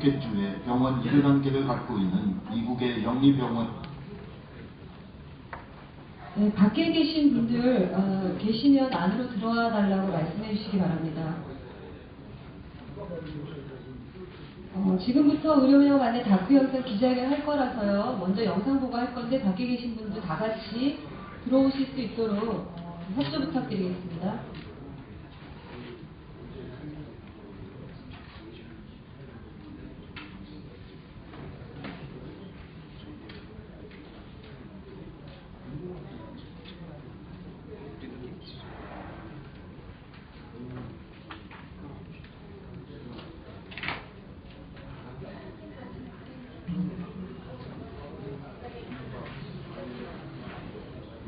15개 주에 병원 71개를 갖고 있는 미국의 영리병원. 네, 밖에 계신 분들 계시면 안으로 들어와 달라고 말씀해 주시기 바랍니다. 지금부터 의료민영 안에 다큐 영상 기자회견 할 거라서요. 먼저 영상 보고 할 건데 밖에 계신 분들 다 같이 들어오실 수 있도록 협조 부탁드리겠습니다.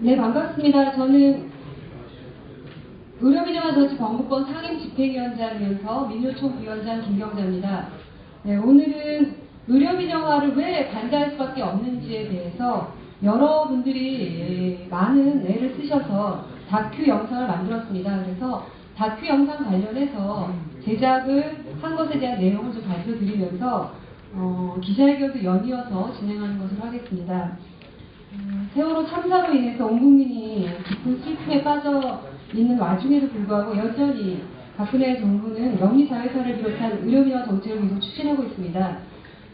네, 반갑습니다. 저는 의료민영화정치 광고권 상임집행위원장이면서 민요총 부위원장 김경자입니다. 네, 오늘은 의료민영화를 왜 반대할 수밖에 없는지에 대해서 여러분들이 많은 애를 쓰셔서 다큐 영상을 만들었습니다. 그래서 다큐 영상 관련해서 제작을 한 것에 대한 내용을 좀 발표드리면서 기자회견도 연이어서 진행하는 것으로 하겠습니다. 세월호 참사로 인해서 온 국민이 깊은 슬픔에 빠져 있는 와중에도 불구하고 여전히 박근혜 정부는 영리자회사를 비롯한 의료민영 정책을 계속 추진하고 있습니다.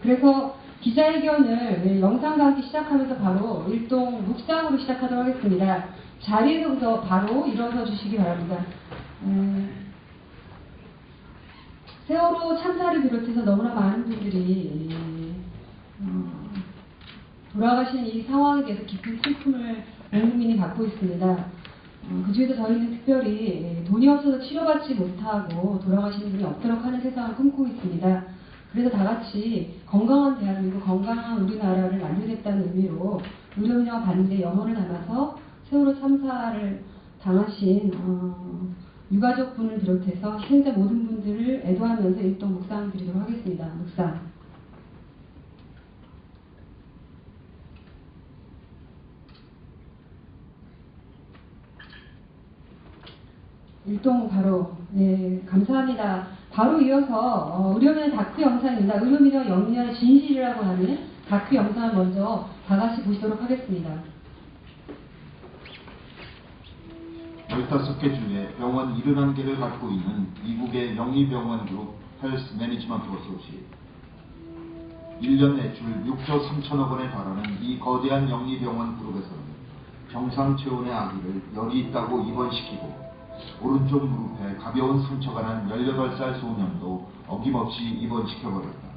그래서 기자회견을 영상과 함께 시작하면서 바로 일동 묵상으로 시작하도록 하겠습니다. 자리에서부터 바로 일어서 주시기 바랍니다. 세월호 참사를 비롯해서 너무나 많은 분들이 돌아가신 이 상황에 대해서 깊은 슬픔을 온 국민이 갖고 있습니다. 그 중에서 저희는 특별히 돈이 없어서 치료받지 못하고 돌아가시는 분이 없도록 하는 세상을 꿈꾸고 있습니다. 그래서 다 같이 건강한 대한민국, 건강한 우리나라를 만들겠다는 의미로 의료민영화 반대 염원을 담아서 세월호 참사를 당하신 유가족분을 비롯해서 희생자 모든 분들을 애도하면서 일동 묵상 드리도록 하겠습니다. 묵상. 일동 바로, 네, 감사합니다. 바로 이어서 의료민영 다큐 영상입니다. 의료민영 영리한 진실이라고 하는 다큐 영상을 먼저 다 같이 보시도록 하겠습니다. 15개 주에 병원 71개를 갖고 있는 미국의 영리병원 그룹 헬스 매니지먼트 어소시에이트. 1년 매출 6조 3천억 원에 달하는 이 거대한 영리병원 그룹에서는 정상 체온의 아기를 열이 있다고 입원시키고 오른쪽 무릎에 가벼운 상처가 난 18살 소년도 어김없이 입원시켜버렸다.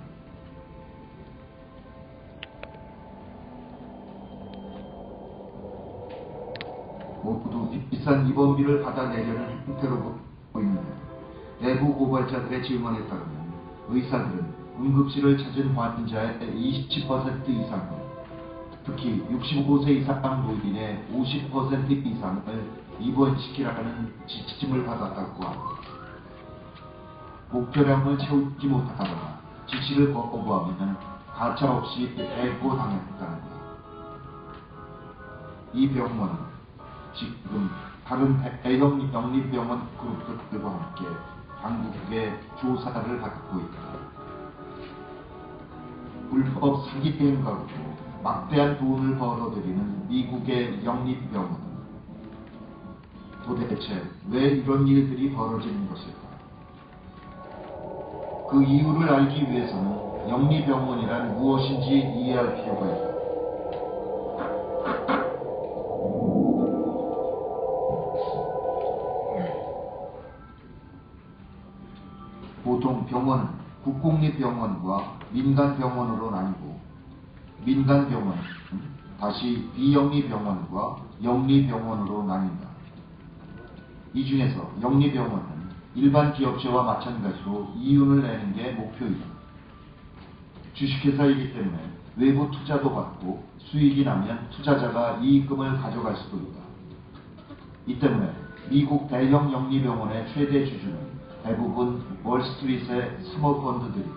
모두 비싼 입원비를 받아내려는 형태로 보이는데 내부 고발자들의 증언에 따르면 의사들은 응급실을 찾은 환자의 20% 이상을, 특히 65세 이상 노인의 50% 이상을 입원시키라는 지침을 받았다고 합니다. 목표량을 채우지 못하거나 지시를 거부하면 가차없이 해고당했다는 것. 이 병원은 지금 다른 대형 영리병원 그룹들과 함께 당국의 조사를 받고 있다. 불법 사기 행각으로 막대한 돈을 벌어들이는 미국의 영리병원은 도대체 왜 이런 일들이 벌어지는 것일까? 그 이유를 알기 위해서는 영리병원이란 무엇인지 이해할 필요가 있다. 보통 병원은 국공립병원과 민간병원으로 나뉘고, 민간병원은 다시 비영리병원과 영리병원으로 나뉜다. 이 중에서 영리병원은 일반 기업체와 마찬가지로 이윤을 내는 게 목표이다. 주식회사이기 때문에 외부 투자도 받고 수익이 나면 투자자가 이익금을 가져갈 수도 있다. 이 때문에 미국 대형 영리병원의 최대 주주는 대부분 월스트리트의 스몰펀드들이다.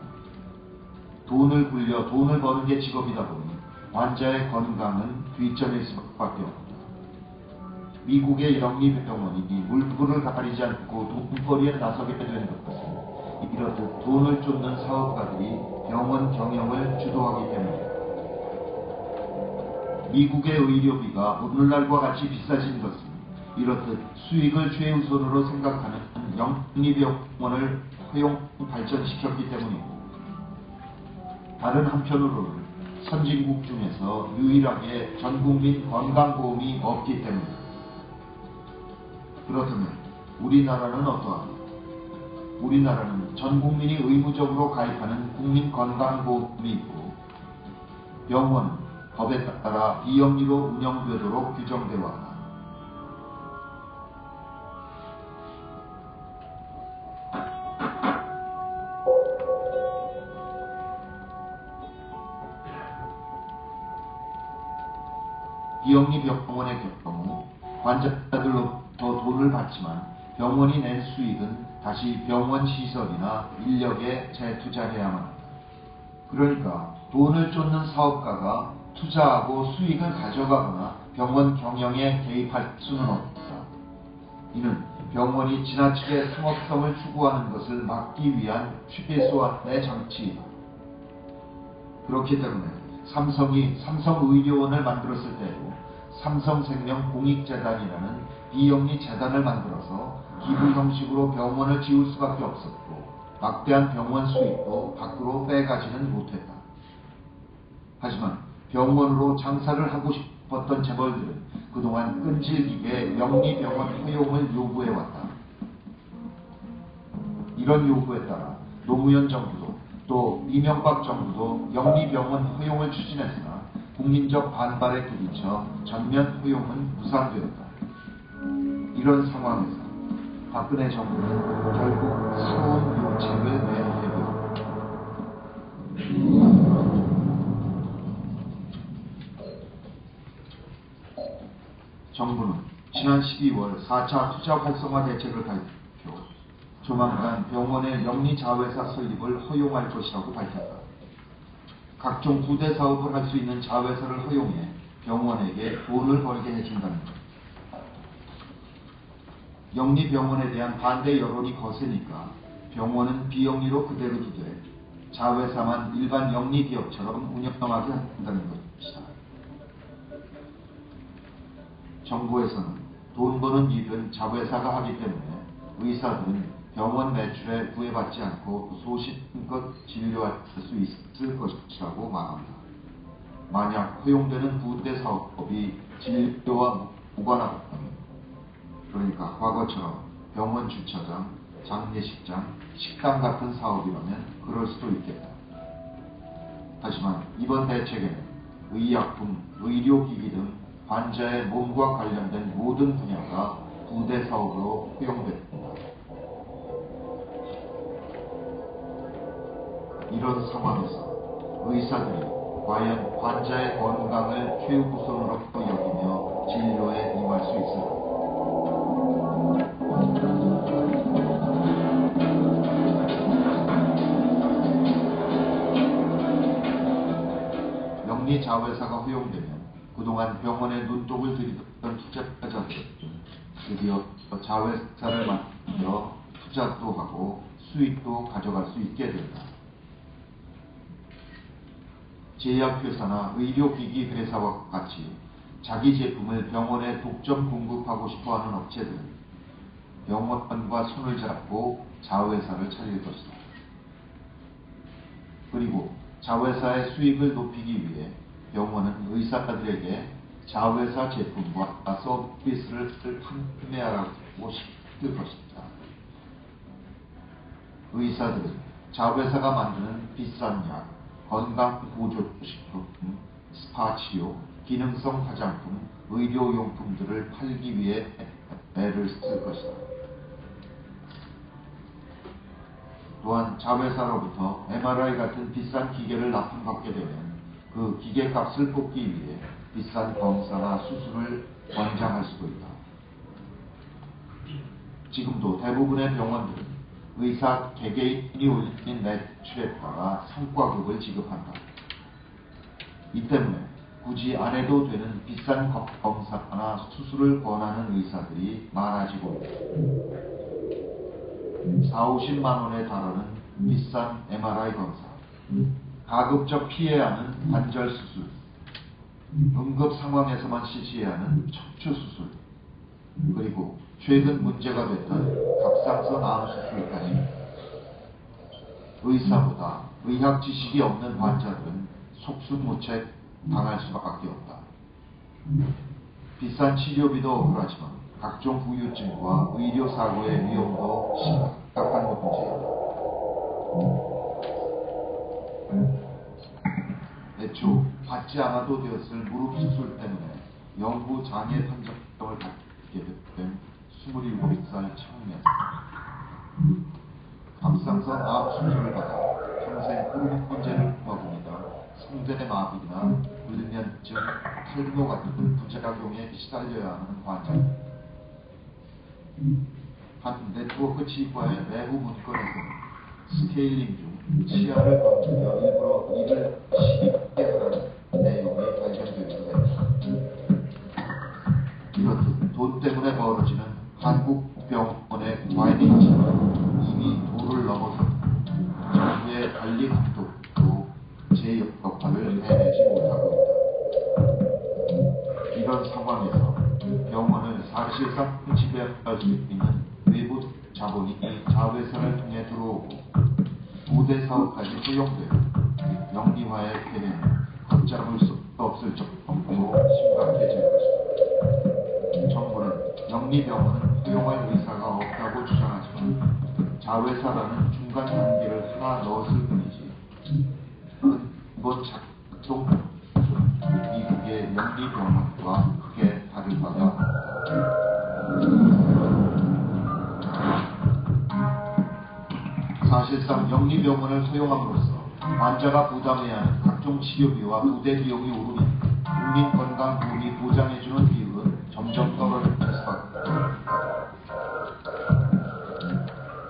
돈을 굴려 돈을 버는 게 직업이다 보니 환자의 건강은 뒷전일 수밖에 없다. 미국의 영리병원이 물불을 가리지 않고 돈벌이에 나서게 된 것은 이렇듯 돈을 쫓는 사업가들이 병원 경영을 주도하기 때문입니다. 미국의 의료비가 오늘날과 같이 비싸진 것은 이렇듯 수익을 최우선으로 생각하는 영리병원을 허용 발전시켰기 때문이고, 다른 한편으로는 선진국 중에서 유일하게 전국민 건강보험이 없기 때문입니다. 그렇다면 우리나라는 어떠한가? 우리나라는 전국민이 의무적으로 가입하는 국민건강보험이 있고, 병원은 법에 따라 비영리로 운영되도록 규정되어 왔다. 비영리 병원의 경우 환자들로부터 돈을 받지만 병원이 낸 수익은 다시 병원 시설이나 인력에 재투자해야만 한다. 그러니까 돈을 쫓는 사업가가 투자하고 수익을 가져가거나 병원 경영에 개입할 수는 없다. 이는 병원이 지나치게 상업성을 추구하는 것을 막기 위한 최소한의 장치이다. 그렇기 때문에 삼성이 삼성의료원을 만들었을 때도 삼성생명 공익재단이라는 비영리 재단을 만들어서 기부 형식으로 병원을 지을 수밖에 없었고, 막대한 병원 수익도 밖으로 빼가지는 못했다. 하지만 병원으로 장사를 하고 싶었던 재벌들은 그동안 끈질기게 영리병원 허용을 요구해왔다. 이런 요구에 따라 노무현 정부도 또 이명박 정부도 영리병원 허용을 추진했으나 국민적 반발에 부딪혀 전면 허용은 무산되었다. 이런 상황에서 박근혜 정부는 결국 새로운 묘책을 내놓게 되었다. 정부는 지난 12월 4차 투자 활성화 대책을 발표, 조만간 병원의 영리자회사 설립을 허용할 것이라고 밝혔다. 각종 부대 사업을 할 수 있는 자회사를 허용해 병원에게 돈을 벌게 해준다는 것. 영리병원에 대한 반대 여론이 거세니까 병원은 비영리로 그대로 두되 자회사만 일반 영리기업처럼 운영하게 한다는 것이다. 정부에서는 돈 버는 일은 자회사가 하기 때문에 의사들은 병원 매출에 구애받지 않고 소신껏 진료할 수 있을 것이라고 말한다. 만약 허용되는 부대 사업법이 진료와 무관하다면, 그러니까 과거처럼 병원 주차장, 장례식장, 식당 같은 사업이라면 그럴 수도 있겠다. 하지만 이번 대책에는 의약품, 의료기기 등 환자의 몸과 관련된 모든 분야가 부대 사업으로 허용된다. 이런 상황에서 의사들이 과연 환자의 건강을 최우선으로 여기며 진료에 임할 수 있을까? 영리자회사가 허용되면 그동안 병원에 눈독을 들이던 투자자들은 드디어 자회사를 만들어 투자도 하고 수익도 가져갈 수 있게 된다. 제약회사나 의료기기 회사와 같이 자기 제품을 병원에 독점 공급하고 싶어하는 업체들은 병원과 손을 잡고 자회사를 차릴 것이다. 그리고 자회사의 수익을 높이기 위해 병원은 의사들에게 자회사 제품과 서비스를 판매하라고 시킬 것이다. 의사들은 자회사가 만드는 비싼 약, 건강보조식품, 스파치료, 기능성 화장품, 의료용품들을 팔기 위해 애를 쓸 것이다. 또한 자회사로부터 MRI 같은 비싼 기계를 납품받게 되면 그 기계값을 뽑기 위해 비싼 검사나 수술을 권장할 수도 있다. 지금도 대부분의 병원들은 의사 개개인이 올린 매출에 따라 성과급을 지급한다. 이 때문에 굳이 안 해도 되는 비싼 검사나 수술을 권하는 의사들이 많아지고 있다. 40~50만 원에 달하는 비싼 MRI 검사, 가급적 피해야 하는 관절 수술, 응급 상황에서만 실시해야 하는 척추 수술, 그리고 최근 문제가 됐던 갑상선 암 수술까지 의사보다 의학 지식이 없는 환자들은 속수무책 당할 수밖에 없다. 비싼 치료비도 억울하지만 각종 후유증과 의료사고의 위험도 심각한 문제이다. 애초 받지 않아도 되었을 무릎 수술 때문에 영구 장애 판정을 받게 된 27살 청년. 갑상선 암 수술을 받아 평생 무릎 문제를 겪으며 성대 마비나 불면증, 탈모 같은 부작용에 시달려야 하는 환자. 한 네트워크 치과의 내부 문건에서는 스케일링 중 치아를 건드려 일부러 입을 시리게 하라는 내용이 발견되기도 했다. 이렇듯 돈 때문에 벌어지는 한국 병원의 과잉치는 이미 도를 넘어서 정부의 관리 감독도 제 역할을 해내지 못하고 있다. 이런 상황에서 병원을 사실상 지배할 수 있는 외부 자본이 자회사를 통해 들어오고 부대 사업까지 허용되고 영리화의 폐해는 걷잡을 수 없을 정도로 심각해질 것이다. 정부는 영리병원은 허용할 의사가 없다고 주장하지만 자회사라는 중간 단계를 하나 넣었을 뿐이지 근본 작동 미국의 영리병원과 크게 다를 바가 없다. 사실상 영리병원을 허용함으로써 환자가 부담해야 하는 각종 치료비와 부대 비용이 오르니 국민건강보험이 보장해주는 비율은 점점 떨어질 수밖에 없다.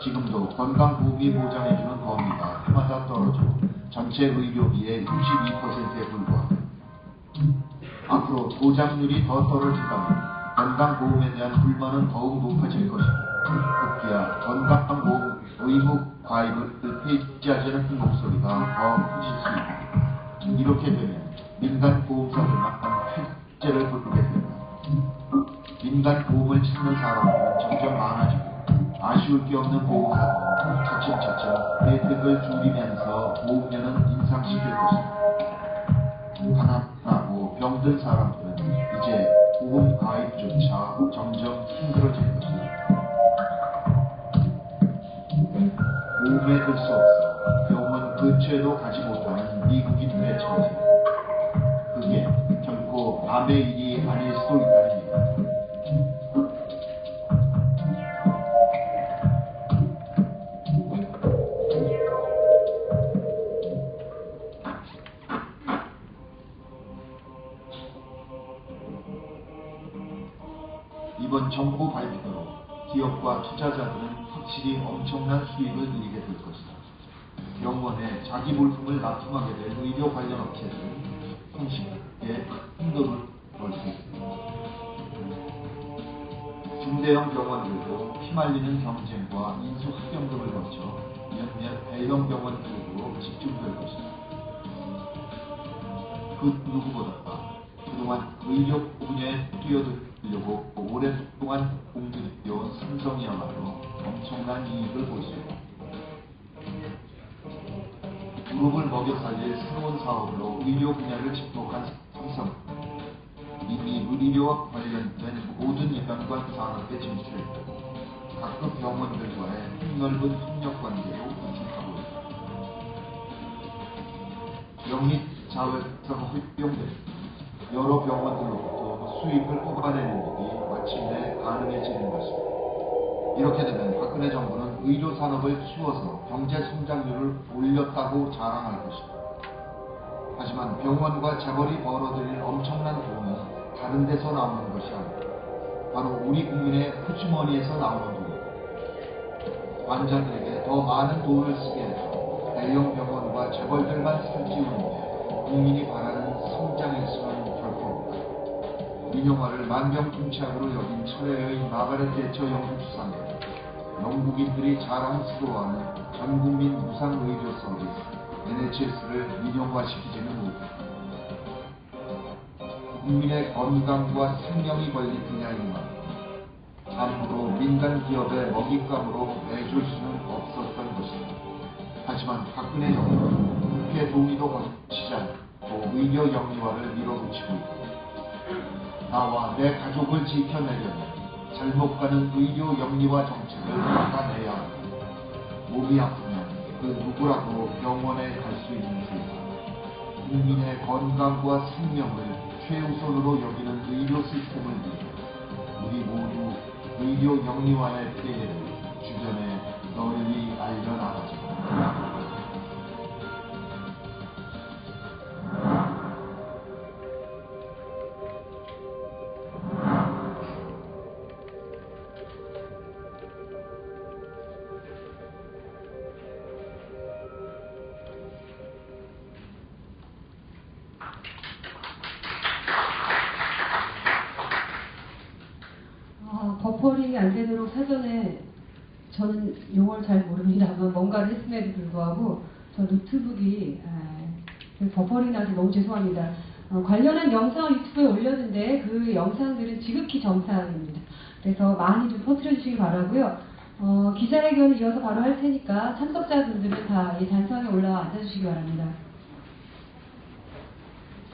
지금도 건강보험이 보장해주는 범위가 해마다 떨어져 전체 의료비의 62%에 불과하다. 앞으로 보장률이 더 떨어진다면 건강보험에 대한 불만은 더욱 높아질 것이고 급기야 건강보험 의무 가입을 폐지하자는 목소리가 더 커질 수 있다. 이렇게 되면 민간보험사들만 폐지를 부르게 된다. 민간보험을 찾는 사람들은 점점 많아지고 아쉬울 게 없는 보험사들은 차츰차츰 혜택을 줄이면서 보험료는 인상시킬 것이다. 가난하고 병든 사람들은 이제 보험 가입조차 점점 힘들어질 것이다. 보험에 들 수 없어 병원 근처에도 가지 못하는 미국인들의 처지. 그게 결코 남의 일이 아닐 수도 있다는 얘기다. 이번 정부 발표로 기업과 투자자들은 확실히 엄청난 수익을 누리게 될 것이다. 병원에 자기 물품을 납품하게 될 의료 관련 업체들은 손쉽게 힘듦을 벌 수 있습니다. 중대형 병원들도 피말리는 경쟁과 인수 합병 등을 거쳐 몇몇 대형 병원 쪽으로 집중될 것이다. 그 누구보다 그동안 의료 분야에 뛰어들려고 오랫동안 공들여온 삼성이야말로 엄청난 이익을 볼 수 있다. 그룹을 먹여 살릴 새로운 사업으로 의료 분야를 집복한 삼성. 이미 의료와 관련된 모든 연관 산업에 진출했고 각급 병원들과의 폭넓은 협력 관계로 구축하고 있다. 영리자회사가 활용된 여러 병원들로부터 수입을 뽑아내는 일이 마침내 가능해지는 것입니다. 이렇게 되면 박근혜 정부는 의료 산업을 키워서 경제 성장률을 올렸다고 자랑할 것입니다. 하지만 병원과 재벌이 벌어들일 엄청난 돈은 다른 데서 나오는 것이 아니라 바로 우리 국민의 호주머니에서 나오는 돈입니다. 환자들에게 더 많은 돈을 쓰게 해서 대형 병원과 재벌들만 살찌우는 게 국민이 바라는 성장일 수는 결코 없다. 민영화를 만병통치약으로 여긴 철의 여인 마가렛 대처 영국 수상에 영국인들이 자랑스러워하는 전국민 무상의료 서비스 NHS를 민영화시키지는 못했다. 국민의 건강과 생명이 걸린 분야이만 함부로 민간 기업의 먹잇감으로 내줄 수는 없었던 것이다. 하지만 박근혜 정부는 국회 동의도 거치지 않고 의료 영리화를 밀어붙이고 있다. 나와 내 가족을 지켜내려면 잘못 가는 의료 영리화 정책을 막아내야 한다. 몸이 아프면 그 누구라도 병원에 갈 수 있는 세상. 국민의 건강과 생명을 최우선으로 여기는 의료 시스템을 위해 우리 모두 의료 영리화의 폐해를 주변에 널리 알려나가자. 버퍼링이 안 되도록 사전에 저는 용어를 잘 모릅니다만 뭔가를 했음에도 불구하고 저 노트북이 버퍼링 나서 너무 죄송합니다. 관련한 영상을 유튜브에 올렸는데 그 영상들은 지극히 정상입니다. 그래서 많이 좀 퍼뜨려 주시기 바라고요. 기자회견을 이어서 바로 할 테니까 참석자분들은 다 이 단상에 올라와 앉아주시기 바랍니다.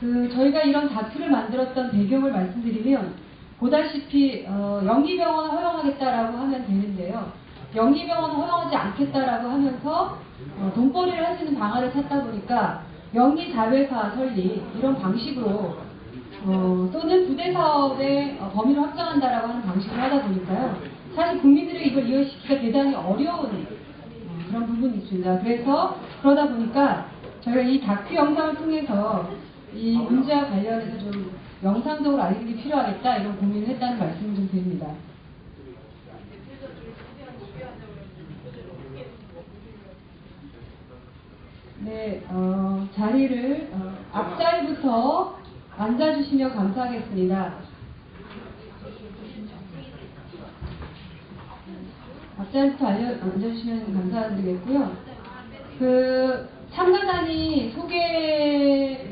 저희가 이런 다큐를 만들었던 배경을 말씀드리면 보다시피 영리병원을 허용하겠다라고 하면 되는데요. 영리병원을 허용하지 않겠다라고 하면서 돈벌이를 할 수 있는 방안을 찾다 보니까 영리자회사 설립 이런 방식으로 또는 부대사업의 범위를 확정한다라고 하는 방식으로 하다 보니까요. 사실 국민들에게 이걸 이해시키기가 대단히 어려운 그런 부분이 있습니다. 그래서 그러다 보니까 저희가 이 다큐 영상을 통해서 이 문제와 관련해서 좀 영상적으로 알리기 필요하겠다 이런 고민을 했다는 말씀을 좀 드립니다. 네, 자리를 앞자리부터 앉아주시면 감사하겠습니다. 앞자리부터 앉아주시면 감사드리겠고요. 참가단이 소개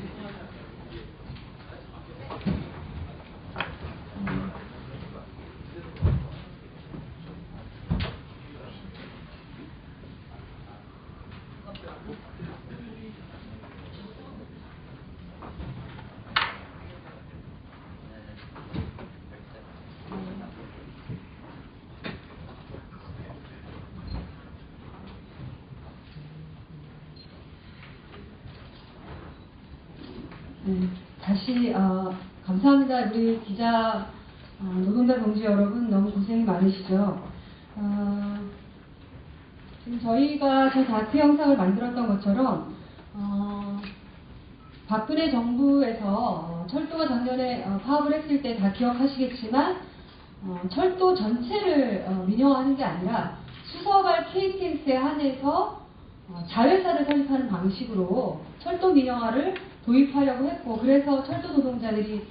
다시 감사합니다. 우리 기자 노동자 동지 여러분 너무 고생이 많으시죠. 지금 저희가 저 다큐 영상을 만들었던 것처럼 박근혜 정부에서 철도가 작년에 파업을 했을 때 다 기억하시겠지만 철도 전체를 민영화하는 게 아니라 수서발 KTX에 한해서 자회사를 설립하는 방식으로 철도 민영화를 도입하려고 했고 그래서 철도 노동자들이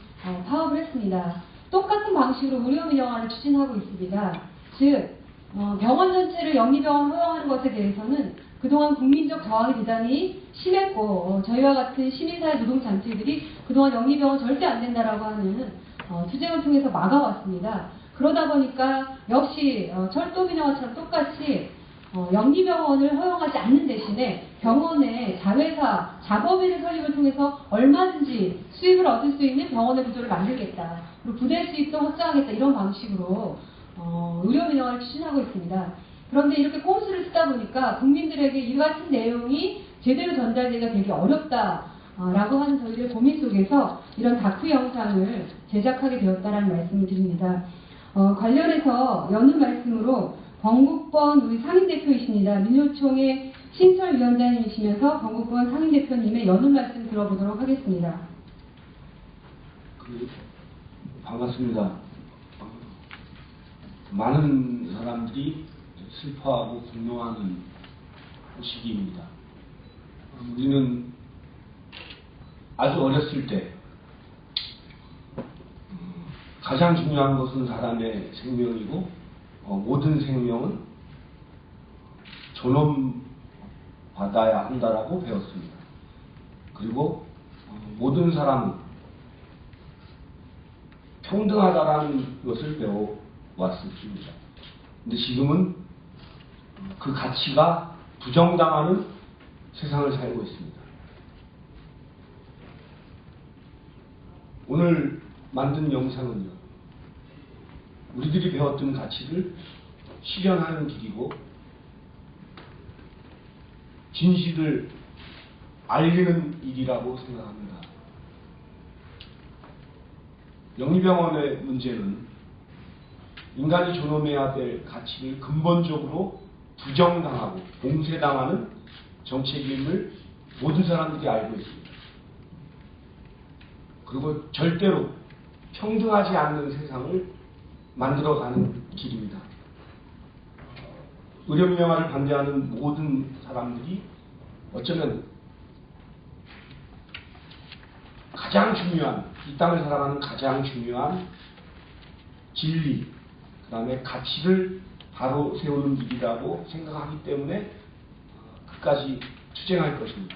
파업을 했습니다. 똑같은 방식으로 의료 민영화를 추진하고 있습니다. 즉 병원 전체를 영리병원 허용하는 것에 대해서는 그동안 국민적 저항이 대단히 심했고 저희와 같은 시민사회 노동단체들이 그동안 영리병원 절대 안 된다라고 하는 투쟁을 통해서 막아왔습니다. 그러다 보니까 역시 철도 민영화처럼 똑같이 영리병원을 허용하지 않는 대신에 병원에 자회사, 자법인의 설립을 통해서 얼마든지 수입을 얻을 수 있는 병원의 구조를 만들겠다. 그리고 부대 수입도 확장하겠다. 이런 방식으로 의료 민영화를 추진하고 있습니다. 그런데 이렇게 꼼수를 쓰다 보니까 국민들에게 이 같은 내용이 제대로 전달되기가 되게 어렵다라고 하는 저희들의 고민 속에서 이런 다큐 영상을 제작하게 되었다라는 말씀을 드립니다. 관련해서 여는 말씀으로 범국번 우리 상임대표이십니다. 민노총의 신철위원장님이시면서 범국번 상임대표님의 여는 말씀 들어보도록 하겠습니다. 반갑습니다. 많은 사람들이 슬퍼하고 분노하는 시기입니다. 우리는 아주 어렸을 때 가장 중요한 것은 사람의 생명이고 모든 생명은 존엄받아야 한다라고 배웠습니다. 그리고 모든 사람은 평등하다라는 것을 배워왔습니다. 근데 지금은 그 가치가 부정당하는 세상을 살고 있습니다. 오늘 만든 영상은요, 우리들이 배웠던 가치를 실현하는 길이고 진실을 알리는 일이라고 생각합니다. 영리병원의 문제는 인간이 존엄해야 될 가치를 근본적으로 부정당하고 봉쇄당하는 정책임을 모든 사람들이 알고 있습니다. 그리고 절대로 평등하지 않는 세상을 만들어가는 길입니다. 의료민영화를 반대하는 모든 사람들이 어쩌면 가장 중요한, 이 땅을 살아가는 가장 중요한 진리, 그 다음에 가치를 바로 세우는 일이라고 생각하기 때문에 끝까지 투쟁할 것입니다.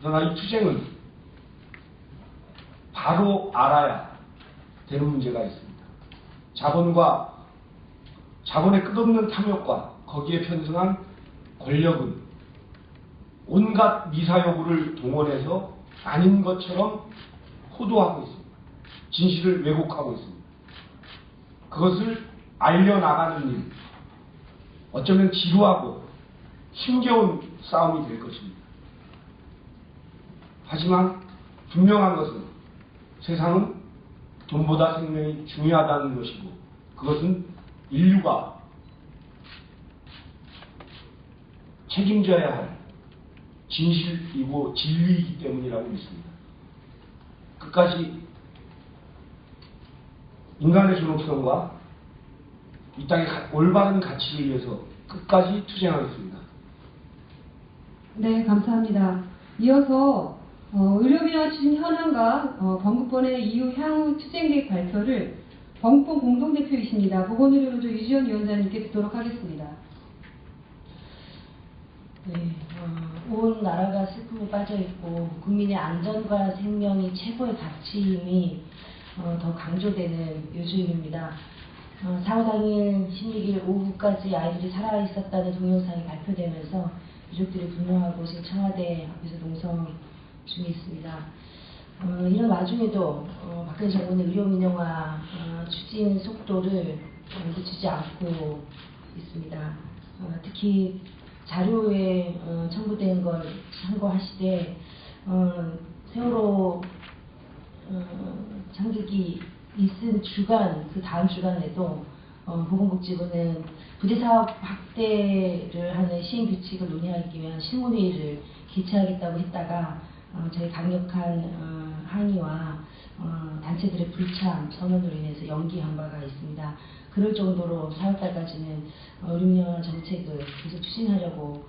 그러나 이 투쟁은 바로 알아야 되는 문제가 있습니다. 자본의 끝없는 탐욕과 거기에 편승한 권력은 온갖 미사여구를 동원해서 아닌 것처럼 호도하고 있습니다. 진실을 왜곡하고 있습니다. 그것을 알려나가는 일, 어쩌면 지루하고 힘겨운 싸움이 될 것입니다. 하지만 분명한 것은 세상은 돈보다 생명이 중요하다는 것이고, 그것은 인류가 책임져야 할 진실이고 진리이기 때문이라고 믿습니다. 끝까지 인간의 존엄성과 이 땅의 올바른 가치를 위해서 끝까지 투쟁하겠습니다. 네, 감사합니다. 이어서 의료민영화 추진 현황과 건국본의 이후 향후 투쟁 계획 발표를 건국본 공동대표이십니다. 보건의료노조 유지연 위원장님께 듣도록 하겠습니다. 네, 온 나라가 슬픔에 빠져있고 국민의 안전과 생명이 최고의 가치임이 더 강조되는 요즘입니다. 4월 당일 16일 오후까지 아이들이 살아있었다는 동영상이 발표되면서 유족들이 분노하고 지금 청와대 앞에서 농성 중에 있습니다. 이런 와중에도 박근혜 정부는 의료민영화 추진 속도를 늦추지 않고 있습니다. 특히 자료에 첨부된 걸 참고하시되 세월호 창직이 있은 주간, 그 다음 주간에도 보건복지부는 부대사업 확대를 하는 시행규칙을 논의하기 위한 실무회의를 개최하겠다고 했다가 저희 강력한 항의와 단체들의 불참 선언으로 인해서 연기한 바가 있습니다. 그럴 정도로 4월달까지는 의료민영화 정책을 계속 추진하려고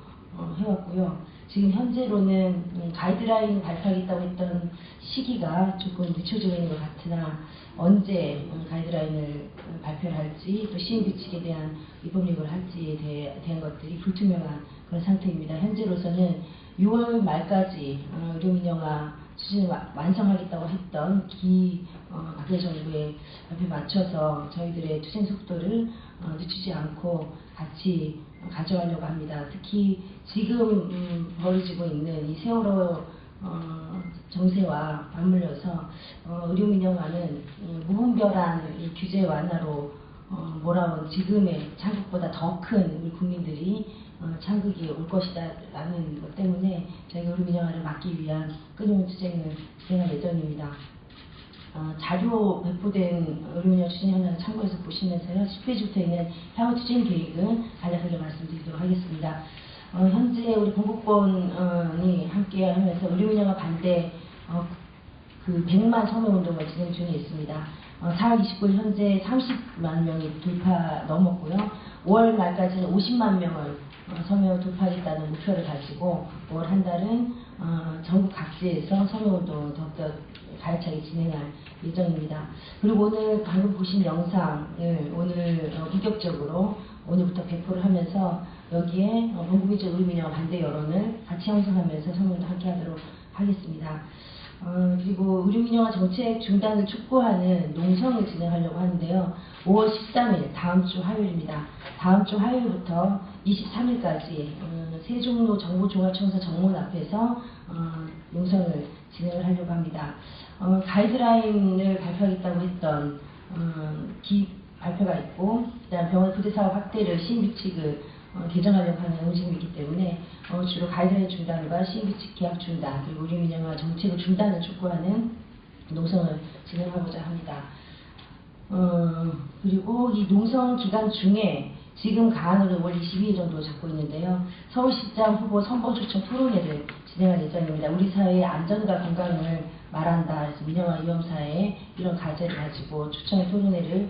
해왔고요. 지금 현재로는 가이드라인 발표하겠다고 했던 시기가 조금 늦춰져 있는 것 같으나 언제 가이드라인을 발표를 할지 또 시행규칙에 대한 입법력을 할지에 대한 것들이 불투명한 그런 상태입니다. 현재로서는 6월 말까지 의료민영화 추진을 완성하겠다고 했던 박근혜 정부의 발표에 맞춰서 저희들의 투쟁 속도를 늦추지 않고 같이 가져가려고 합니다. 특히 지금 벌어지고 있는 이 세월호 정세와 맞물려서 의료민영화는 무분별한 이 규제 완화로 몰아온 지금의 창극보다 더 큰 우리 국민들이 창극이 올 것이다라는 것 때문에 저희가 의료민영화를 막기 위한 끊임없는 투쟁을 진행할 예정입니다. 자료 배포된 의료민영화 추진 현황을 참고해서 보시면서요. 10페이지부터 있는 향후 투쟁 계획은 간략하게 말씀드리도록 하겠습니다. 현재 우리 건국본이 함께 하면서 의료민영화 반대 그 100만 서명운동을 진행 중에 있습니다. 4월 29일 현재 30만 명이 돌파 넘었고요. 5월 말까지는 50만 명을 서명을 돌파하겠다는 목표를 가지고 올 한 달은 전국 각지에서 서명운동을 더욱더 가열차게 진행할 예정입니다. 그리고 오늘 방금 보신 영상을 오늘 본격적으로 오늘부터 배포를 하면서 여기에 범국민적 의료민영화 반대 여론을 같이 형성하면서 선언도 함께하도록 하겠습니다. 그리고 의료민영화 정책 중단을 촉구하는 농성을 진행하려고 하는데요. 5월 13일 다음 주 화요일입니다. 다음 주 화요일부터 23일까지 세종로 정보종합청사 정문 앞에서 농성을 진행을 하려고 합니다. 가이드라인을 발표하겠다고 했던 발표가 있고, 그다음 병원 부대 사업 확대를 시행규칙을 개정하려고 하는 움직임이 있기 때문에 주로 가이드라인 중단과 시행규칙 계약 중단, 그리고 의료민영화 정책의 중단을 촉구하는 농성을 진행하고자 합니다. 그리고 이 농성 기간 중에 지금 가안으로 5월 22일 정도 잡고 있는데요. 서울시장 후보 선거 초청 토론회를 진행할 예정입니다. 우리 사회의 안전과 건강을 말한다. 그래서 민영화 위험사에 이런 과제를 가지고 초청 토론회를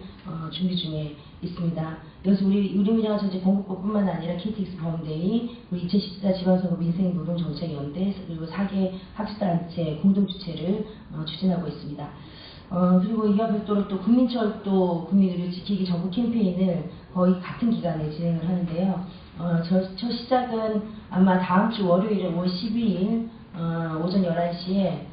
준비 중에 있습니다. 여기서 우리 의료민영화 정책 본국법뿐만 아니라 KTX 범대의 우리 2014 지방선거 민생노동정책연대 그리고 4개 학술단체 공동 주최를 추진하고 있습니다. 그리고 이와 별도로 또 국민철도 국민의료 지키기 전국 캠페인을 거의 같은 기간에 진행을 하는데요. 저 시작은 아마 다음 주 월요일에 5월 12일 오전 11시에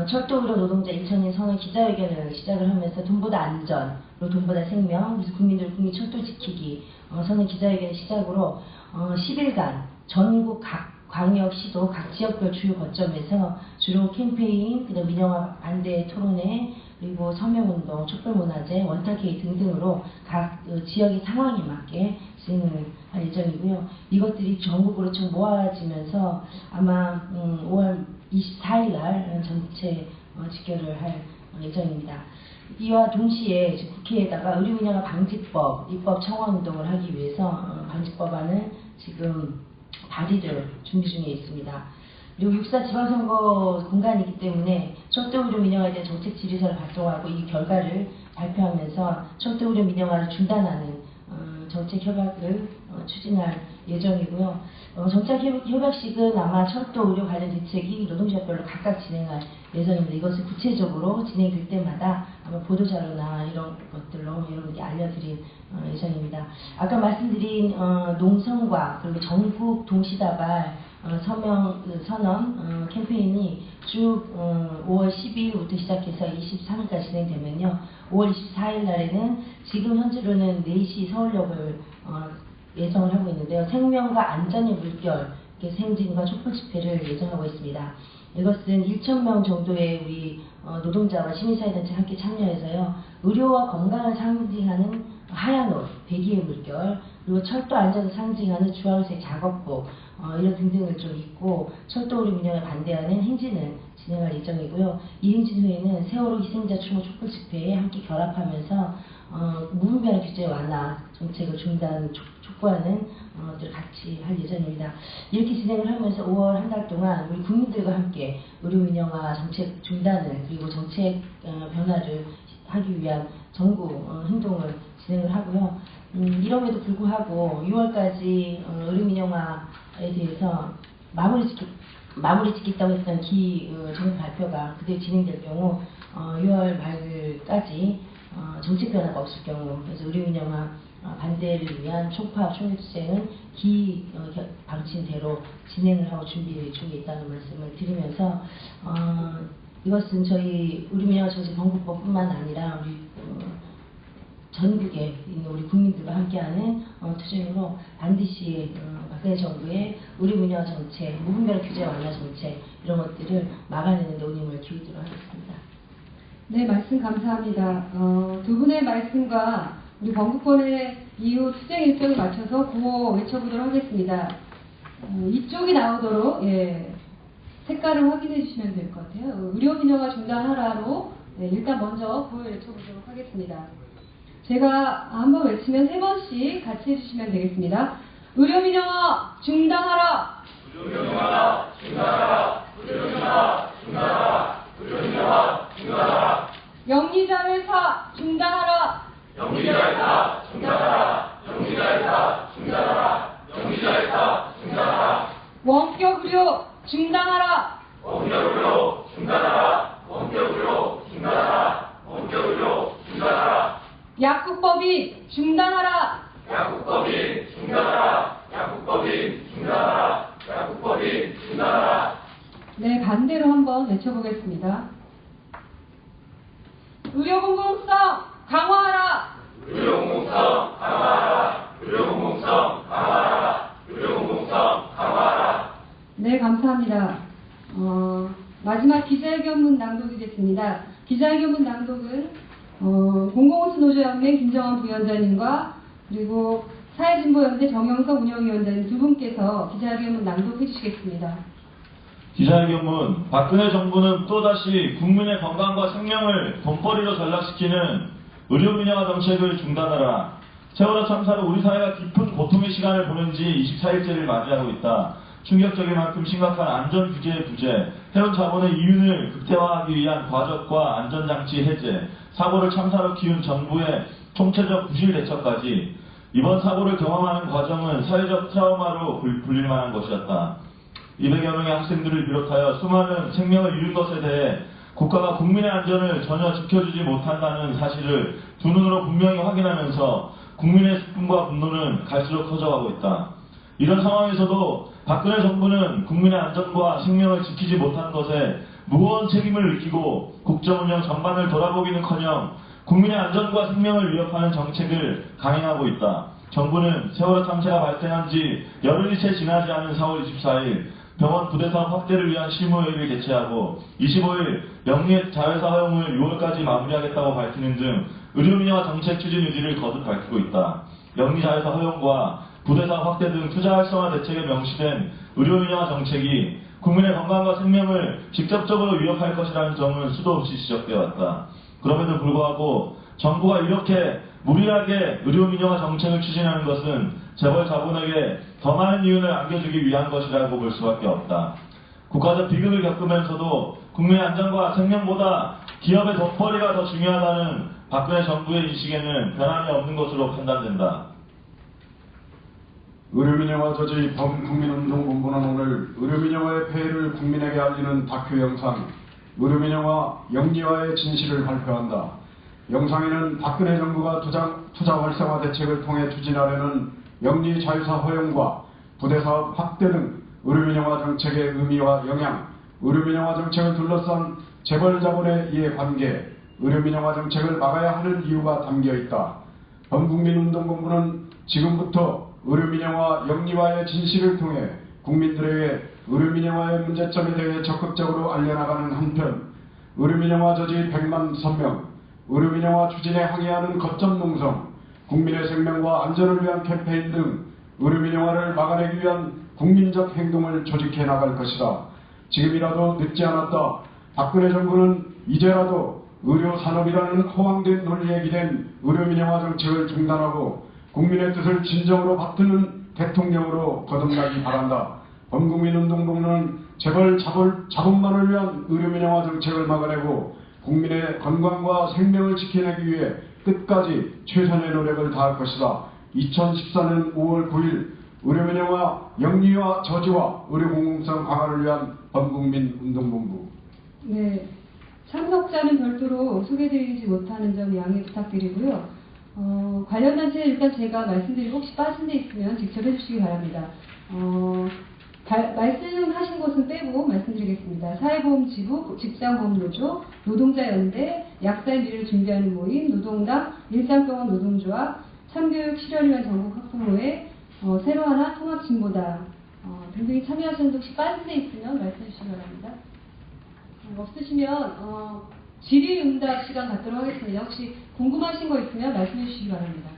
철도의료 노동자 2,000인 선언 기자회견을 시작을 하면서 돈보다 안전, 그리고 돈보다 생명, 그래서 국민들 국민 철도 지키기 선언 기자회견 시작으로 10일간 전국 각 광역, 시도, 각 지역별 주요 거점에서 주로 캠페인, 그다음 민영화 반대 토론회, 그리고 서명운동, 촛불문화제, 원탁회의 등등으로 각 지역의 상황에 맞게 진행을 할 예정이고요. 이것들이 전국으로 좀 모아지면서 아마 5월 24일 날 전체 직결을 할 예정입니다. 이와 동시에 국회에다가 의료민영화 방지법 입법 청원운동을 하기 위해서 방지법안을 지금 발의를 준비 중에 있습니다. 그리고 6.4 지방선거 공간이기 때문에 철도의료 민영화에 대한 정책 질의서를 발송하고 이 결과를 발표하면서 철도의료 민영화를 중단하는 정책 협약을 추진할 예정이고요. 정책 협약식은 아마 철도의료 관련 대책이 노동지역별로 각각 진행할 예정입니다. 이것을 구체적으로 진행될 때마다 아마 보도자료나 이런 것들로 여러분께 알려드릴 예정입니다. 아까 말씀드린 농성과 그리고 전국 동시다발 선언 캠페인이 쭉 5월 12일부터 시작해서 23일까지 진행되면요. 5월 24일 날에는 지금 현재로는 4시 서울역을 예정을 하고 있는데요. 생명과 안전의 물결 행진과 촛불 집회를 예정하고 있습니다. 이것은 1,000명 정도의 우리 노동자와 시민사회단체 함께 참여해서요. 의료와 건강을 상징하는 하얀 옷, 백의의 물결, 그리고 철도 안전을 상징하는 주황색 작업복 이런 등등을 좀 입고 철도의료 민영화에 반대하는 행진을 진행할 예정이고요. 이 행진 후에는 세월호 희생자 추모 촛불 집회에 함께 결합하면서 무분별한 규제 완화 정책을 중단 촉구하는 것들을 같이 할 예정입니다. 이렇게 진행을 하면서 5월 한 달 동안 우리 국민들과 함께 의료 민영화 정책 중단을 그리고 정책 변화를 하기 위한 전국 행동을 진행을 하고요. 이럼에도 불구하고 6월까지 의료 민영화에 대해서 마무리 짓겠다고 했던 정부 발표가 그대로 진행될 경우 6월 말까지 정책 변화가 없을 경우 그래서 의료 민영화 반대를 위한 총파업 총력투쟁은 방침대로 진행을 하고 준비 중에 있다는 말씀을 드리면서 이것은 저희 의료 민영화 정책 건국법뿐만 아니라 우리 전국에 있는 우리 국민들과 함께하는 투쟁으로 반드시 박근혜 정부의 의료 민영화 정책, 무분별 규제 완화 정책 이런 것들을 막아내는 논의를 기울이도록 하겠습니다. 네, 말씀 감사합니다. 두 분의 말씀과 우리 건국권의 이후 투쟁 일정에 맞춰서 구호 외쳐보도록 하겠습니다. 이쪽이 나오도록 색깔을 확인해 주시면 될 것 같아요. 의료 민영화 중단하라로 일단 먼저 구호를 외쳐보도록 하겠습니다. 제가 한번 외치면 3번씩 같이 해주시면 되겠습니다. 의료 민영화 중단하라! 의료 민영화 중단하라! 의료 민영화 중단하라! 의료 민영화 중단하라! 영리자 회사 중단하라! 영리자 회사 중단하라! 영리자 회사 중단하라! 영리자 회사 중단하라! 원격 의료 중단하라! 원격 의료 중단하라! 원격 의료 중단하라! 원격 의료 중단하라! 약국법인 중단하라! 약국법인 중단하라! 약국법인 외쳐보겠습니다. 의료 공공성 강화하라! 의료 공공성 강화하라! 의료 공공성 강화하라! 의료 공공성 강화하라! 네, 감사합니다. 마지막 기자회견문 낭독이겠습니다. 기자회견문 낭독은 공공호수 노조연맹 김정원 부위원장님과 그리고 사회진보연대 정영석 운영위원장님 두 분께서 기자회견문 낭독해 주시겠습니다. 기자회견문, 박근혜 정부는 또다시 국민의 건강과 생명을 돈벌이로 전락시키는 의료민영화 정책을 중단하라. 세월호 참사로 우리 사회가 깊은 고통의 시간을 보낸 지 24일째를 맞이하고 있다. 충격적일 만큼 심각한 안전규제의 부재, 해운 자본의 이윤을 극대화하기 위한 과적과 안전장치 해제, 사고를 참사로 키운 정부의 총체적 부실 대처까지 이번 사고를 경험하는 과정은 사회적 트라우마로 불릴 만한 것이었다. 200여 명의 학생들을 비롯하여 수많은 생명을 잃은 것에 대해 국가가 국민의 안전을 전혀 지켜주지 못한다는 사실을 두 눈으로 분명히 확인하면서 국민의 슬픔과 분노는 갈수록 커져가고 있다. 이런 상황에서도 박근혜 정부는 국민의 안전과 생명을 지키지 못한 것에 무거운 책임을 느끼고 국정운영 전반을 돌아보기는커녕 국민의 안전과 생명을 위협하는 정책을 강행하고 있다. 정부는 세월호 참사가 발생한 지 열흘이 채 지나지 않은 4월 24일 병원 부대사업 확대를 위한 실무회의를 개최하고 25일 영리의 자회사 허용을 6월까지 마무리하겠다고 밝히는 등 의료민영화 정책 추진 의지를 거듭 밝히고 있다. 영리 자회사 허용과 부대사업 확대 등 투자 활성화 대책에 명시된 의료민영화 정책이 국민의 건강과 생명을 직접적으로 위협할 것이라는 점은 수도 없이 지적되어 왔다. 그럼에도 불구하고 정부가 이렇게 무리하게 의료민영화 정책을 추진하는 것은 재벌 자본에게 더 많은 이윤을 안겨주기 위한 것이라고 볼 수밖에 없다. 국가적 비극을 겪으면서도 국민의 안전과 생명보다 기업의 돈벌이가 더 중요하다는 박근혜 정부의 인식에는 변함이 없는 것으로 판단된다. 의료민영화 저지 범국민운동본부는 오늘 의료민영화의 폐해를 국민에게 알리는 다큐 영상 의료민영화 영리화의 진실을 발표한다. 영상에는 박근혜 정부가 투자 활성화 대책을 통해 추진하려는 영리 자회사 허용과 부대사업 확대 등 의료민영화 정책의 의미와 영향, 의료민영화 정책을 둘러싼 재벌 자본의 이해관계, 의료민영화 정책을 막아야 하는 이유가 담겨있다. 범국민운동본부는 지금부터 의료민영화 영리화의 진실을 통해 국민들에게 의료민영화의 문제점에 대해 적극적으로 알려나가는 한편 의료민영화 저지 100만 선명, 의료민영화 추진에 항의하는 거점 농성, 국민의 생명과 안전을 위한 캠페인 등 의료민영화를 막아내기 위한 국민적 행동을 조직해 나갈 것이다. 지금이라도 늦지 않았다. 박근혜 정부는 이제라도 의료산업이라는 허황된 논리에 기댄 의료민영화 정책을 중단하고 국민의 뜻을 진정으로 받드는 대통령으로 거듭나기 바란다. 범국민운동본부는 재벌 자본만을 위한 의료민영화 정책을 막아내고 국민의 건강과 생명을 지켜내기 위해 끝까지 최선의 노력을 다할 것이다. 2014년 5월 9일 의료민영화 영리화 저지와 의료공공성 강화를 위한 범국민운동본부. 네, 참석자는 별도로 소개드리지 못하는 점 양해 부탁드리고요. 관련 단체는 일단 제가 말씀드리고 혹시 빠진 데 있으면 직접 해주시기 바랍니다. 말씀하신 것은 빼고 말씀드리겠습니다. 사회보험지부, 직장보험노조, 노동자연대, 약사의 미래를 준비하는 모임, 노동당, 일산병원 노동조합, 참교육 실현을 위한 전국학부모회, 새로하나 통합진보당 등등이 참여하셨는데 혹시 빠진 데 있으면 말씀해 주시기 바랍니다. 없으시면 질의응답 시간 갖도록 하겠습니다. 혹시 궁금하신 거 있으면 말씀해 주시기 바랍니다.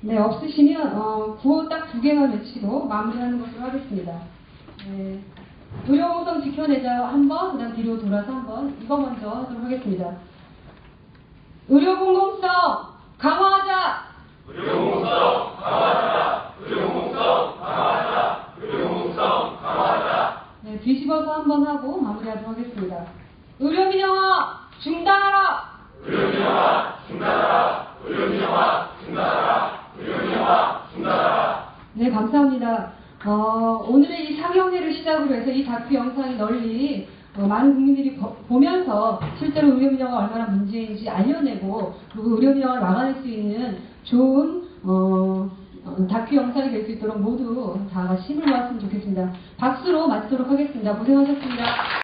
네, 없으시면 구호 딱 2개만 외치고 마무리하는 것으로 하겠습니다. 네, 의료공성 지켜내자 한번, 그 다음 뒤로 돌아서 한번, 이거 먼저 하도록 하겠습니다. 의료공공성 강화하자! 의료공공성 강화하자! 의료공공성 강화하자! 의료공공성 강화하자! 네, 뒤집어서 한번 하고 마무리하도록 하겠습니다. 의료민영화 중단하라! 의료민영화 중단하라! 의료민영화 중단하라! 의료민영화 중단하라! 네, 감사합니다. 오늘의 이 상영회를 시작으로 해서 이 다큐 영상이 널리 많은 국민들이 보면서 실제로 의료민영화가 얼마나 문제인지 알려내고 그리고 의료민영화를 막아낼 수 있는 좋은 다큐 영상이 될 수 있도록 모두 다 같이 힘을 모았으면 좋겠습니다. 박수로 마치도록 하겠습니다. 고생하셨습니다.